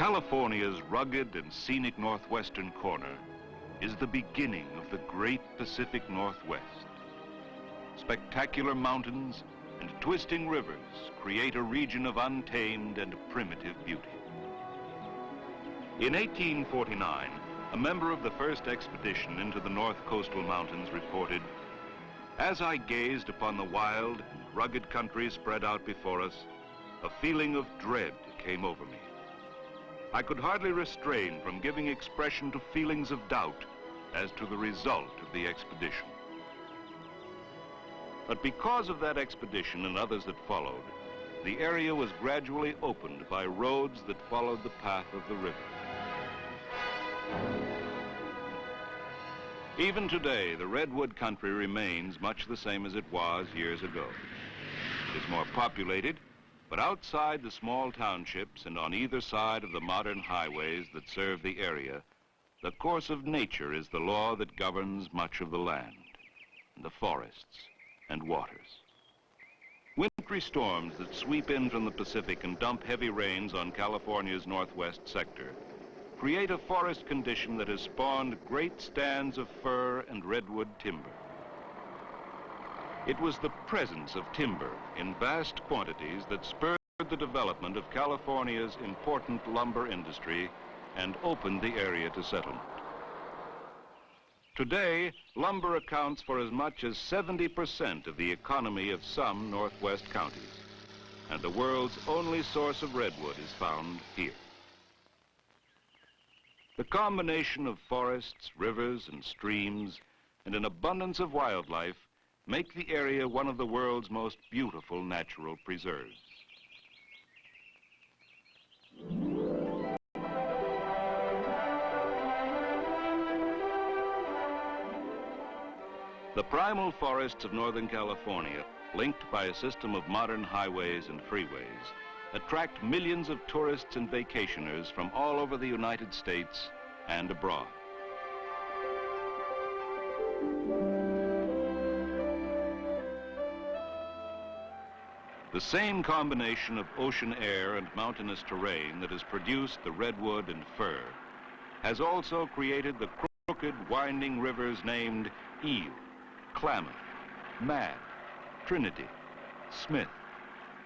California's rugged and scenic northwestern corner is the beginning of the great Pacific Northwest. Spectacular mountains and twisting rivers create a region of untamed and primitive beauty. In 1849, a member of the first expedition into the North Coastal Mountains reported, "As I gazed upon the wild and rugged country spread out before us, a feeling of dread came over me. I could hardly restrain from giving expression to feelings of doubt as to the result of the expedition." But because of that expedition and others that followed, the area was gradually opened by roads that followed the path of the river. Even today, the redwood country remains much the same as it was years ago. It is more populated, but outside the small townships and on either side of the modern highways that serve the area, the course of nature is the law that governs much of the land, and the forests and waters. Wintry storms that sweep in from the Pacific and dump heavy rains on California's northwest sector create a forest condition that has spawned great stands of fir and redwood timber. It was the presence of timber in vast quantities that spurred the development of California's important lumber industry and opened the area to settlement. Today, lumber accounts for as much as 70% of the economy of some Northwest counties, and the world's only source of redwood is found here. The combination of forests, rivers, and streams, and an abundance of wildlife make the area one of the world's most beautiful natural preserves. The primal forests of Northern California, linked by a system of modern highways and freeways, attract millions of tourists and vacationers from all over the United States and abroad. The same combination of ocean air and mountainous terrain that has produced the redwood and fir has also created the crooked, winding rivers named Eel, Klamath, Mad, Trinity, Smith,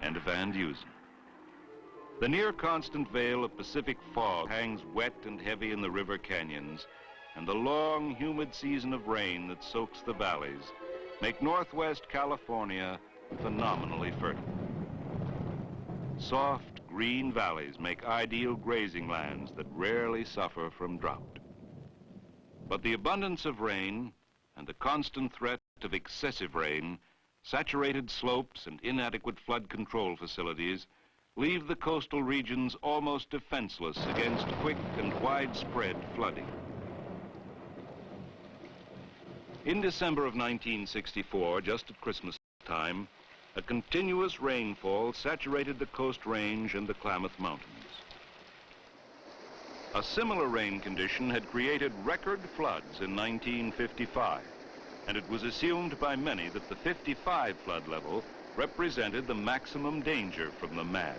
and Van Dusen. The near-constant veil of Pacific fog hangs wet and heavy in the river canyons, and the long, humid season of rain that soaks the valleys make Northwest California phenomenally fertile. Soft, green valleys make ideal grazing lands that rarely suffer from drought. But the abundance of rain and the constant threat of excessive rain, saturated slopes, and inadequate flood control facilities leave the coastal regions almost defenseless against quick and widespread flooding. In December of 1964, just at Christmas time, a continuous rainfall saturated the Coast Range and the Klamath Mountains. A similar rain condition had created record floods in 1955, and it was assumed by many that the 55 flood level represented the maximum danger from the Mad,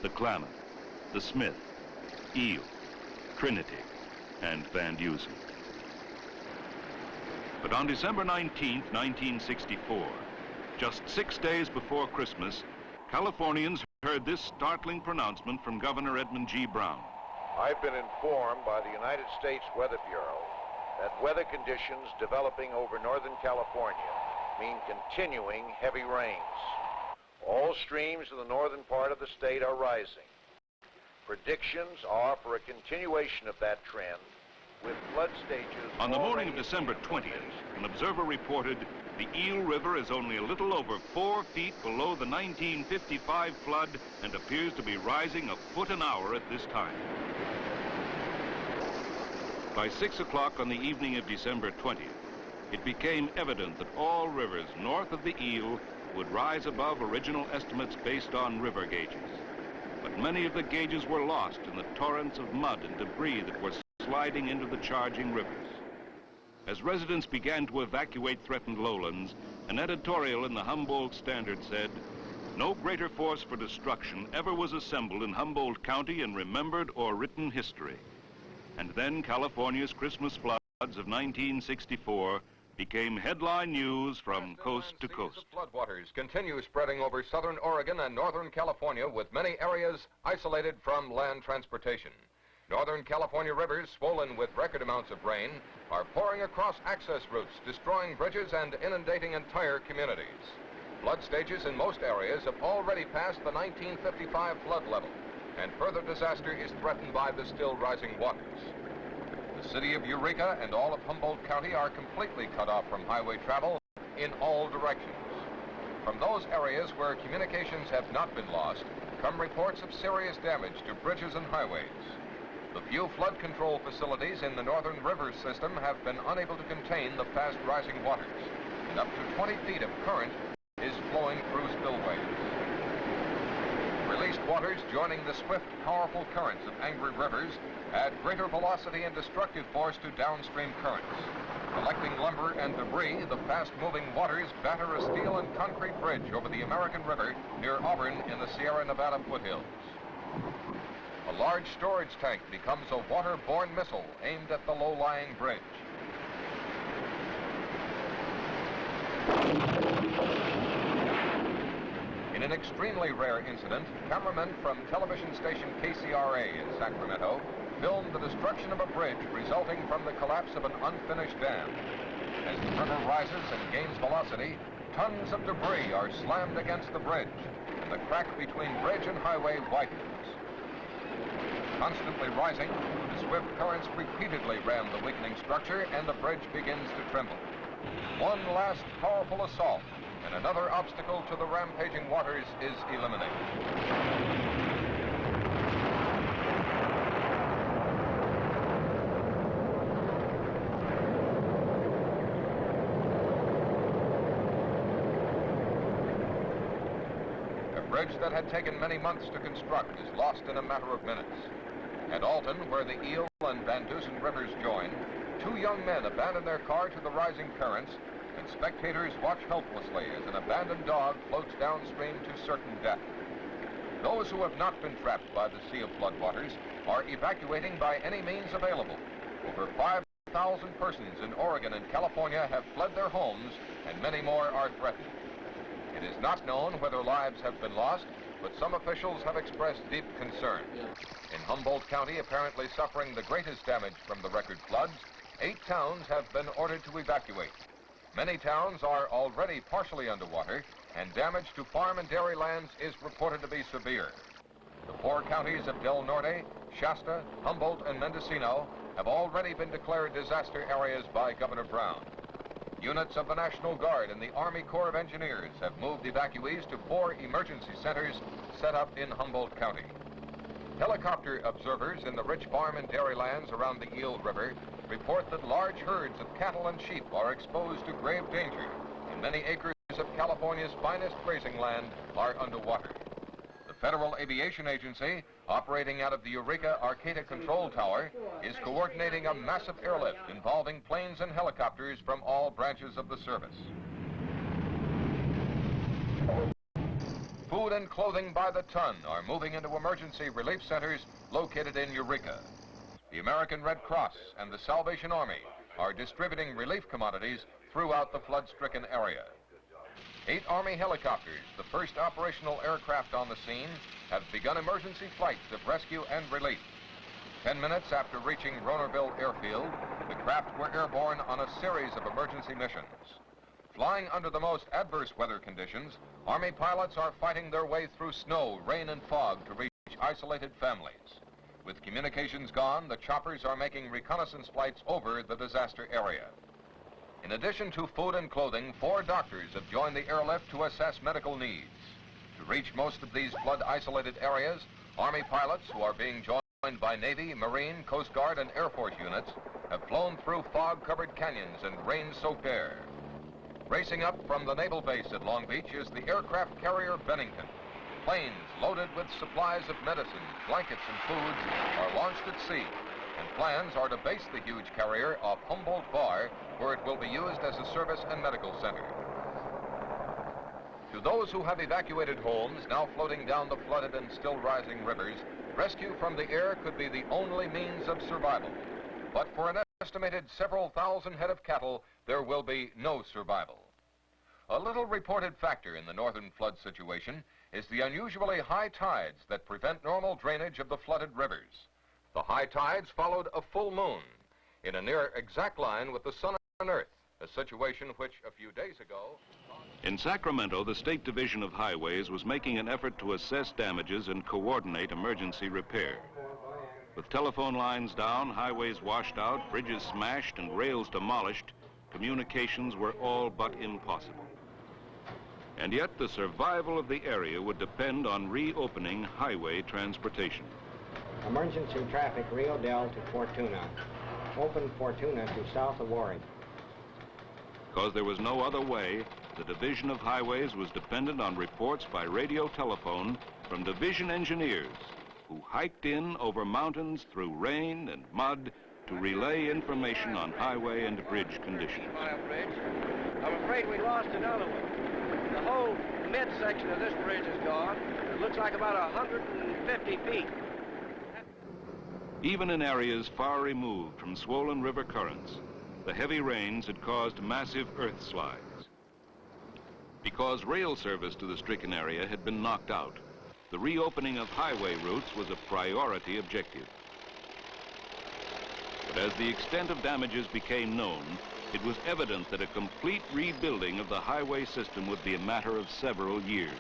the Klamath, the Smith, Eel, Trinity, and Van Dusen. But on December 19, 1964, just 6 days before Christmas, Californians heard this startling pronouncement from Governor Edmund G. Brown. I've been informed by the United States Weather Bureau that weather conditions developing over Northern California mean continuing heavy rains. All streams in the northern part of the state are rising. Predictions are for a continuation of that trend, with flood stages... On the morning of December 20th, an observer reported the Eel River is only a little over 4 feet below the 1955 flood and appears to be rising a foot an hour at this time. By 6 o'clock on the evening of December 20th, it became evident that all rivers north of the Eel would rise above original estimates based on river gauges. But many of the gauges were lost in the torrents of mud and debris that were sliding into the charging rivers. As residents began to evacuate threatened lowlands, an editorial in the Humboldt Standard said, No greater force for destruction ever was assembled in Humboldt County in remembered or written history. And then California's Christmas floods of 1964 became headline news from coast to coast. Floodwaters continue spreading over southern Oregon and northern California, with many areas isolated from land transportation. Northern California rivers, swollen with record amounts of rain, are pouring across access routes, destroying bridges and inundating entire communities. Flood stages in most areas have already passed the 1955 flood level, and further disaster is threatened by the still rising waters. The city of Eureka and all of Humboldt County are completely cut off from highway travel in all directions. From those areas where communications have not been lost, come reports of serious damage to bridges and highways. The few flood control facilities in the northern river system have been unable to contain the fast rising waters, and up to 20 feet of current is flowing through spillways. Released waters joining the swift, powerful currents of angry rivers add greater velocity and destructive force to downstream currents. Collecting lumber and debris, the fast-moving waters batter a steel and concrete bridge over the American River near Auburn in the Sierra Nevada foothills. A large storage tank becomes a water-borne missile aimed at the low-lying bridge. In an extremely rare incident, cameramen from television station KCRA in Sacramento filmed the destruction of a bridge resulting from the collapse of an unfinished dam. As the river rises and gains velocity, tons of debris are slammed against the bridge, and the crack between bridge and highway widens. Constantly rising, the swift currents repeatedly ram the weakening structure, and the bridge begins to tremble. One last powerful assault, and another obstacle to the rampaging waters is eliminated. A bridge that had taken many months to construct is lost in a matter of minutes. At Alton, where the Eel and Van Dusen rivers join, two young men abandon their car to the rising currents, and spectators watch helplessly as an abandoned dog floats downstream to certain death. Those who have not been trapped by the sea of floodwaters are evacuating by any means available. Over 5,000 persons in Oregon and California have fled their homes, and many more are threatened. It is not known whether lives have been lost, but some officials have expressed deep concern. In Humboldt County, apparently suffering the greatest damage from the record floods, 8 towns have been ordered to evacuate. Many towns are already partially underwater, and damage to farm and dairy lands is reported to be severe. The 4 counties of Del Norte, Shasta, Humboldt, and Mendocino have already been declared disaster areas by Governor Brown. Units of the National Guard and the Army Corps of Engineers have moved evacuees to 4 emergency centers set up in Humboldt County. Helicopter observers in the rich farm and dairy lands around the Eel River report that large herds of cattle and sheep are exposed to grave danger, and many acres of California's finest grazing land are underwater. The Federal Aviation Agency, operating out of the Eureka Arcata Control Tower, is coordinating a massive airlift involving planes and helicopters from all branches of the service. Food and clothing by the ton are moving into emergency relief centers located in Eureka. The American Red Cross and the Salvation Army are distributing relief commodities throughout the flood-stricken area. 8 Army helicopters, the first operational aircraft on the scene, have begun emergency flights of rescue and relief. 10 minutes after reaching Ronerville Airfield, the craft were airborne on a series of emergency missions. Flying under the most adverse weather conditions, Army pilots are fighting their way through snow, rain, and fog to reach isolated families. With communications gone, the choppers are making reconnaissance flights over the disaster area. In addition to food and clothing, 4 doctors have joined the airlift to assess medical needs. To reach most of these flood-isolated areas, Army pilots, who are being joined by Navy, Marine, Coast Guard, and Air Force units, have flown through fog-covered canyons and rain-soaked air. Racing up from the naval base at Long Beach is the aircraft carrier Bennington. Planes loaded with supplies of medicine, blankets, and foods are launched at sea, and plans are to base the huge carrier off Humboldt Bar, where it will be used as a service and medical center. To those who have evacuated homes now floating down the flooded and still rising rivers, rescue from the air could be the only means of survival. But for an estimated several thousand head of cattle, there will be no survival. A little reported factor in the northern flood situation is the unusually high tides that prevent normal drainage of the flooded rivers. The high tides followed a full moon in a near exact line with the sun and earth, a situation which a few days ago... In Sacramento, the State Division of Highways was making an effort to assess damages and coordinate emergency repair. With telephone lines down, highways washed out, bridges smashed, and rails demolished, communications were all but impossible. And yet, the survival of the area would depend on reopening highway transportation. Emergency traffic Rio Del to Fortuna. Open Fortuna to south of Warwick. Because there was no other way, the Division of Highways was dependent on reports by radio telephone from division engineers who hiked in over mountains through rain and mud to relay information on highway and bridge conditions. I'm afraid we lost another one. The whole midsection of this bridge is gone. It looks like about 150 feet. Even in areas far removed from swollen river currents, the heavy rains had caused massive earth slides. Because rail service to the stricken area had been knocked out, the reopening of highway routes was a priority objective. But as the extent of damages became known, it was evident that a complete rebuilding of the highway system would be a matter of several years.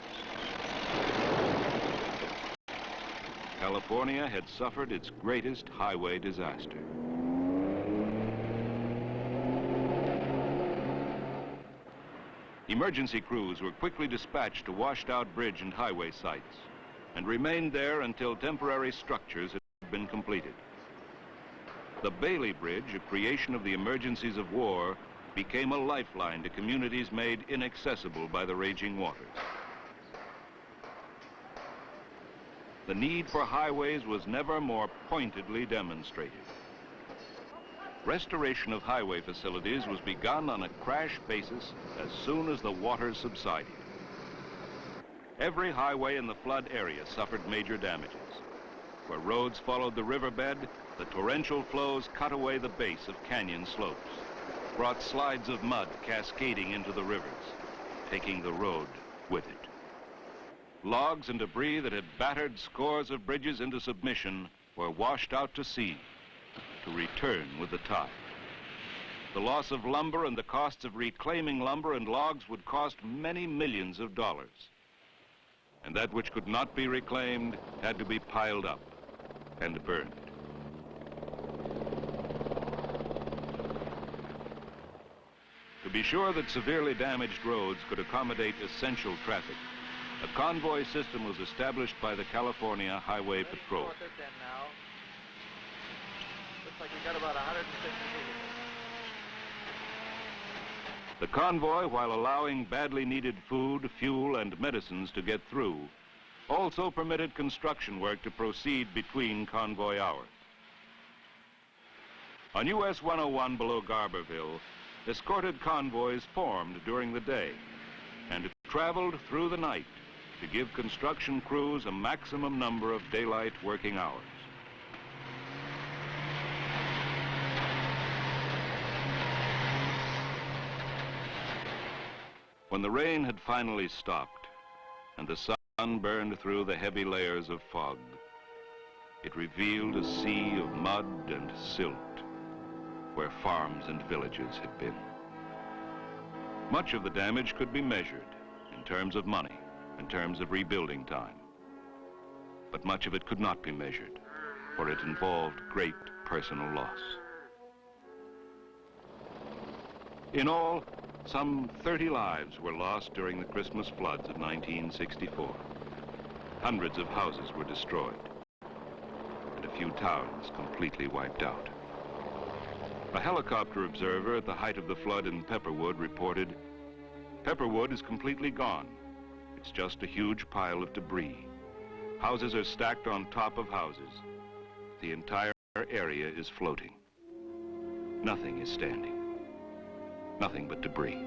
California had suffered its greatest highway disaster. Emergency crews were quickly dispatched to washed-out bridge and highway sites and remained there until temporary structures had been completed. The Bailey Bridge, a creation of the emergencies of war, became a lifeline to communities made inaccessible by the raging waters. The need for highways was never more pointedly demonstrated. Restoration of highway facilities was begun on a crash basis as soon as the waters subsided. Every highway in the flood area suffered major damages. Where roads followed the riverbed, the torrential flows cut away the base of canyon slopes, brought slides of mud cascading into the rivers, taking the road with it. Logs and debris that had battered scores of bridges into submission were washed out to sea to return with the tide. The loss of lumber and the costs of reclaiming lumber and logs would cost many millions of dollars. And that which could not be reclaimed had to be piled up and burned. To be sure that severely damaged roads could accommodate essential traffic, a convoy system was established by the California Highway Patrol. Looks like we got about 150 feet. The convoy, while allowing badly needed food, fuel, and medicines to get through, also permitted construction work to proceed between convoy hours. On US 101 below Garberville, escorted convoys formed during the day and traveled through the night to give construction crews a maximum number of daylight working hours. When the rain had finally stopped and the sun burned through the heavy layers of fog, it revealed a sea of mud and silt where farms and villages had been. Much of the damage could be measured in terms of money, in terms of rebuilding time. But much of it could not be measured, for it involved great personal loss. In all, some 30 lives were lost during the Christmas floods of 1964. Hundreds of houses were destroyed, and a few towns completely wiped out. A helicopter observer at the height of the flood in Pepperwood reported, "Pepperwood is completely gone. It's just a huge pile of debris. Houses are stacked on top of houses. The entire area is floating. Nothing is standing. Nothing but debris."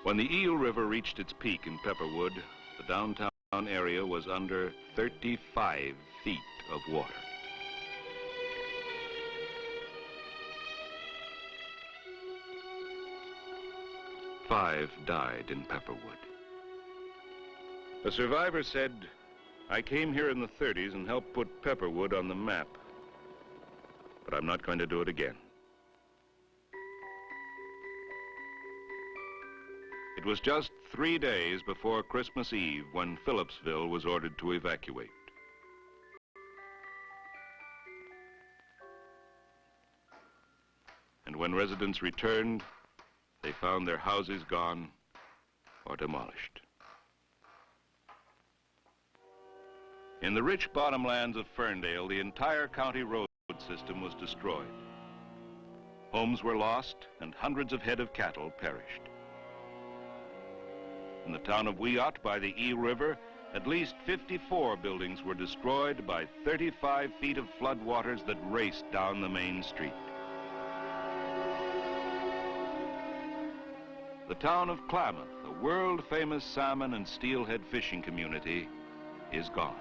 When the Eel River reached its peak in Pepperwood, the downtown area was under 35 feet of water. Five died in Pepperwood. A survivor said, "I came here in the 30s and helped put Pepperwood on the map, but I'm not going to do it again." It was just 3 days before Christmas Eve when Phillipsville was ordered to evacuate. And when residents returned, they found their houses gone or demolished. In the rich bottomlands of Ferndale, the entire county road system was destroyed. Homes were lost and hundreds of head of cattle perished. In the town of Wiyot by the Eel River, at least 54 buildings were destroyed by 35 feet of floodwaters that raced down the main street. The town of Klamath, a world-famous salmon and steelhead fishing community, is gone.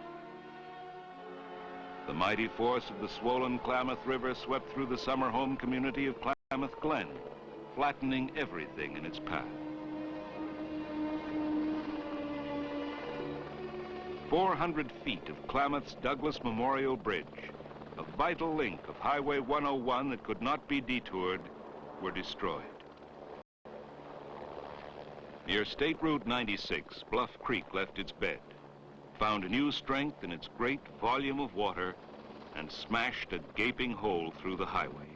The mighty force of the swollen Klamath River swept through the summer home community of Klamath Glen, flattening everything in its path. 400 feet of Klamath's Douglas Memorial Bridge, a vital link of Highway 101 that could not be detoured, were destroyed. Near State Route 96, Bluff Creek left its bed, found new strength in its great volume of water, and smashed a gaping hole through the highway.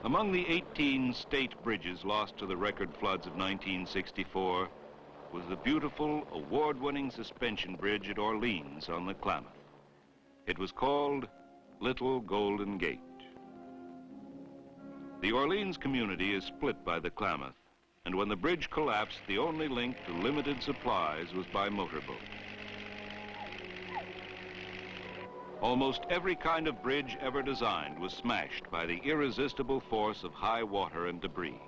Among the 18 state bridges lost to the record floods of 1964 was the beautiful, award-winning suspension bridge at Orleans on the Klamath. It was called Little Golden Gate. The Orleans community is split by the Klamath, and when the bridge collapsed, the only link to limited supplies was by motorboat. Almost every kind of bridge ever designed was smashed by the irresistible force of high water and debris.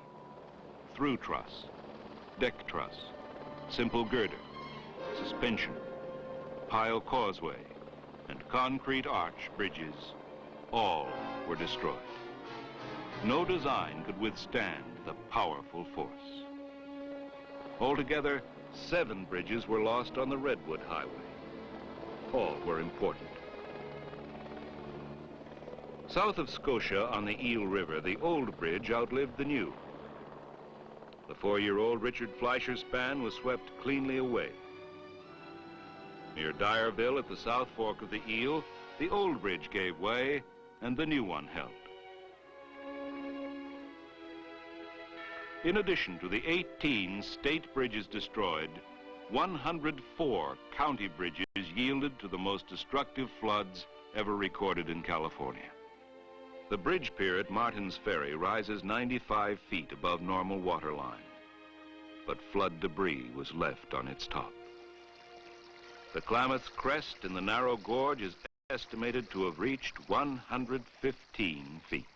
Through truss, deck truss, simple girder, suspension, pile causeway, and concrete arch bridges, all were destroyed. No design could withstand the powerful force. Altogether, 7 bridges were lost on the Redwood Highway. All were important. South of Scotia on the Eel River, the old bridge outlived the new. The 4-year-old Richard Fleischer span was swept cleanly away. Near Dyerville at the South Fork of the Eel, the old bridge gave way and the new one held. In addition to the 18 state bridges destroyed, 104 county bridges yielded to the most destructive floods ever recorded in California. The bridge pier at Martin's Ferry rises 95 feet above normal water line, but flood debris was left on its top. The Klamath's crest in the narrow gorge is estimated to have reached 115 feet.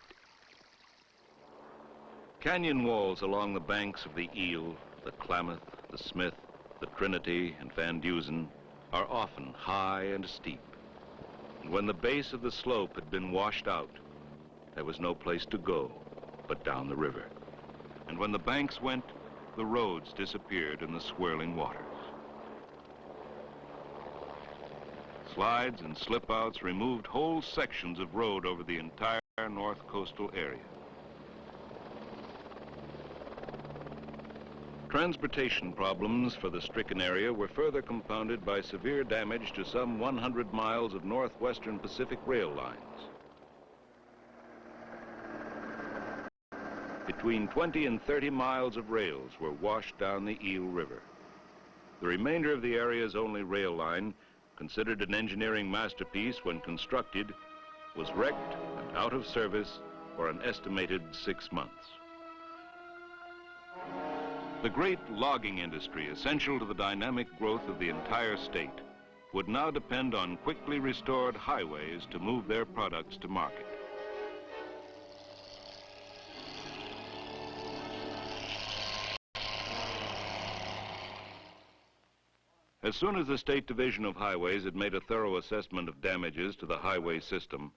Canyon walls along the banks of the Eel, the Klamath, the Smith, the Trinity, and Van Dusen are often high and steep. And when the base of the slope had been washed out, there was no place to go but down the river. And when the banks went, the roads disappeared in the swirling waters. Slides and slip-outs removed whole sections of road over the entire north coastal area. Transportation problems for the stricken area were further compounded by severe damage to some 100 miles of northwestern Pacific rail lines. Between 20 and 30 miles of rails were washed down the Eel River. The remainder of the area's only rail line, considered an engineering masterpiece when constructed, was wrecked and out of service for an estimated 6 months. The great logging industry, essential to the dynamic growth of the entire state, would now depend on quickly restored highways to move their products to market. As soon as the State Division of Highways had made a thorough assessment of damages to the highway system,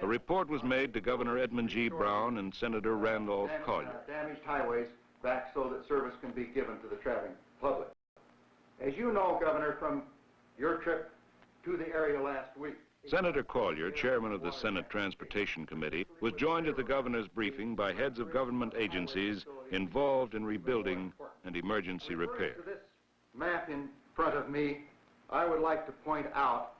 a report was made to Governor Edmund G. Brown and Senator Randolph Collier. Damaged highways back so that service can be given to the traveling public. As you know, Governor, from your trip to the area last week, Senator Collier, chairman of the Senate Transportation Committee, was joined at the governor's briefing by heads of government agencies involved in rebuilding and emergency repair. To this map in front of me, I would like to point out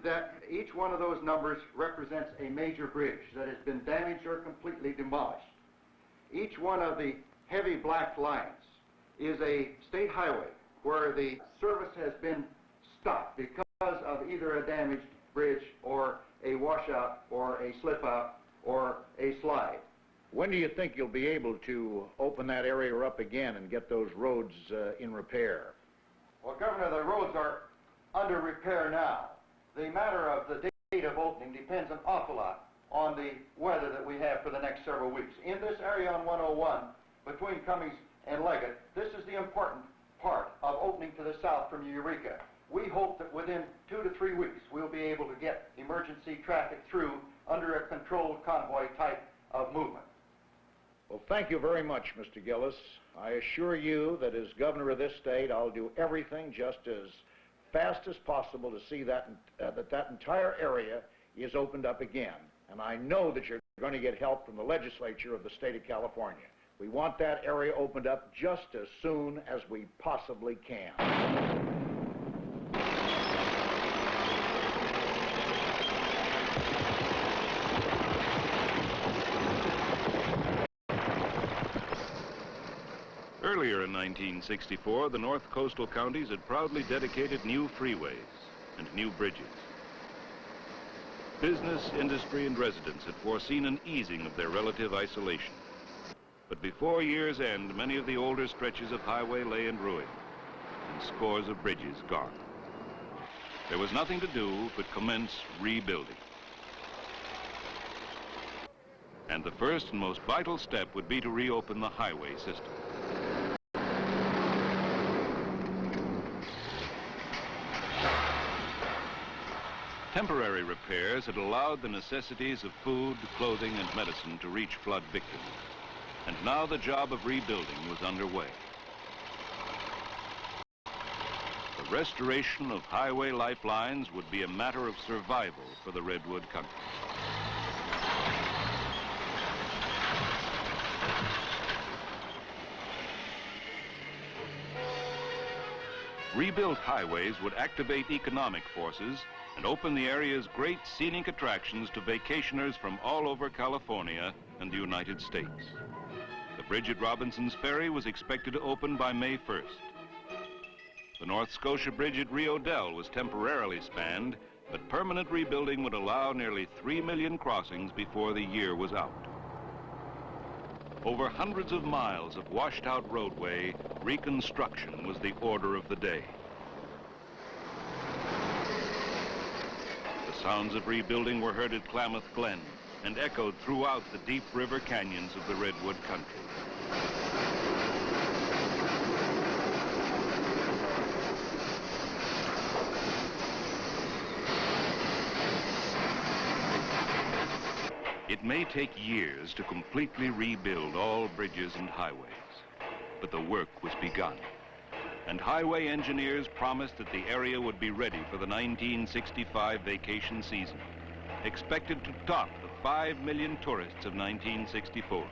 that each one of those numbers represents a major bridge that has been damaged or completely demolished. Each one of the heavy black lines is a state highway where the service has been stopped because of either a damaged bridge or a washout or a slip out or a slide. When do you think you'll be able to open that area up again and get those roads in repair? Well, Governor, the roads are under repair now. The matter of the date of opening depends an awful lot on the weather that we have for the next several weeks. In this area on 101, between Cummings and Leggett, this is the important part of opening to the south from Eureka. We hope that within 2 to 3 weeks we'll be able to get emergency traffic through under a controlled convoy type of movement. Well, thank you very much, Mr. Gillis. I assure you that as governor of this state, I'll do everything just as fast as possible to see that that entire area is opened up again. And I know that you're going to get help from the legislature of the state of California. We want that area opened up just as soon as we possibly can. Earlier in 1964, the North Coastal counties had proudly dedicated new freeways and new bridges. Business, industry, and residents had foreseen an easing of their relative isolation. But before year's end, many of the older stretches of highway lay in ruin, and scores of bridges gone. There was nothing to do but commence rebuilding. And the first and most vital step would be to reopen the highway system. Temporary repairs had allowed the necessities of food, clothing, and medicine to reach flood victims. And now the job of rebuilding was underway. The restoration of highway lifelines would be a matter of survival for the Redwood country. Rebuilt highways would activate economic forces and open the area's great scenic attractions to vacationers from all over California and the United States. The bridge at Robinson's Ferry was expected to open by May 1st. The North Scotia Bridge at Rio Dell was temporarily spanned, but permanent rebuilding would allow nearly 3 million crossings before the year was out. Over hundreds of miles of washed-out roadway, reconstruction was the order of the day. The sounds of rebuilding were heard at Klamath Glen and echoed throughout the deep river canyons of the Redwood country. It may take years to completely rebuild all bridges and highways, but the work was begun. And highway engineers promised that the area would be ready for the 1965 vacation season, expected to top the 5 million tourists of 1964.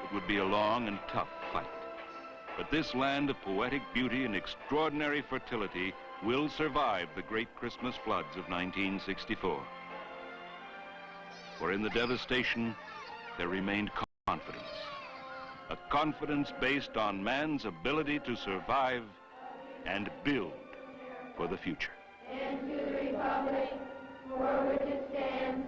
It would be a long and tough fight. But this land of poetic beauty and extraordinary fertility will survive the great Christmas floods of 1964. For in the devastation, there remained confidence. A confidence based on man's ability to survive and build for the future. And to the republic for which it stands,